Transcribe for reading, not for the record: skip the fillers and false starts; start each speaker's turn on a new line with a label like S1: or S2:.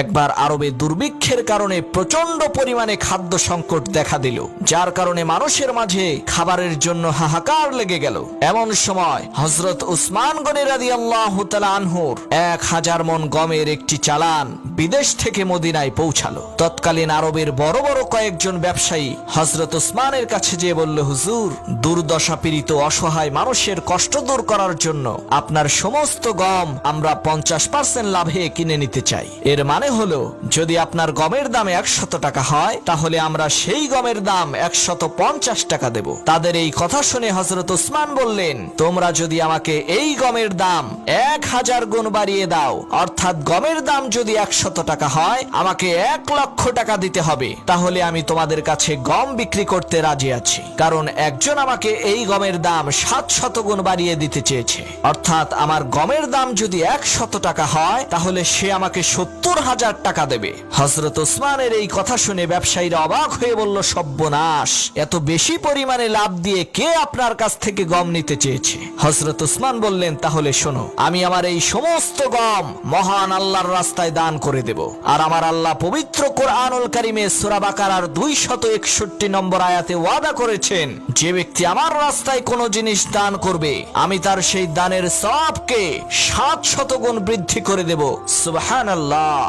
S1: একবার আরবে দুর্ভিক্ষের কারণে প্রচন্ড পরিমাণে খাদ্য সংকট দেখা দিল, যার কারণে মানুষের মাঝে খাবারের জন্য হাহাকার লেগে গেল। এমন সময় হযরত উসমান গনি রাদিয়াল্লাহু তাআলা আনহুর 1000 মণ গমের একটি চালান বিদেশ থেকে মদিনায় পৌঁছালো। তৎকালীন আরবের বড় বড় কয়েকজন ব্যবসায়ী হযরত উসমানের কাছে যেয়ে বলল, হুজুর, দুর্দশা পীড়িত অসহায় মানুষের কষ্ট দূর করার জন্য আপনার সমস্ত গম আমরা 50% লাভে কিনে নিতে চাই। এর মানে হলো, যদি আপনার গমের দাম 100 টাকা হয়, তাহলে আমরা সেই গমের দাম 150 টাকা দেব। তাদের এই কথা শুনে হযরত উসমান বললেন, তোমরা যদি আমাকে এই গমের দাম 1000 গুণ বাড়িয়ে দাও, অর্থাৎ গমের দাম যদি 100 টাকা হয়, আমাকে 1 লক্ষ টাকা দিতে হবে, তাহলে আমি তোমাদের কাছে গম বিক্রি করতে রাজি আছি। কারণ একজন আমাকে এই গমের দাম 700 গুণ বাড়িয়ে দিতে চেয়েছে, অর্থাৎ আমার গমের দাম যদি 100 টাকা হয়, তাহলে সে আমাকে 70,000 টাকা দেবে। হযরত উসমানের এই কথা শুনে ব্যবসায়ীরা অবাক হয়ে বলল, সর্বনাশ, এত বেশি পরিমাণে লাভ দিয়ে কে আপনার কাছ থেকে গম নিতে চেয়েছে? হযরত উসমান বললেন, তাহলে শোনো, আমি আমার এই সমস্ত গম মহান আল্লাহর রাস্তায় দান করে দেব। আর আমার আল্লাহ পবিত্র কোরআনুল কারীমে সূরা বাকারার 261 নম্বর আয়াতে ওয়াদা করেছেন, যে ব্যক্তি আমার রাস্তায় কোনো জিনিস দান করবে, আমি তার সেই দানের সওয়াবকে 700 গুণ বৃদ্ধি করে দেব। সুবহানাল্লাহ।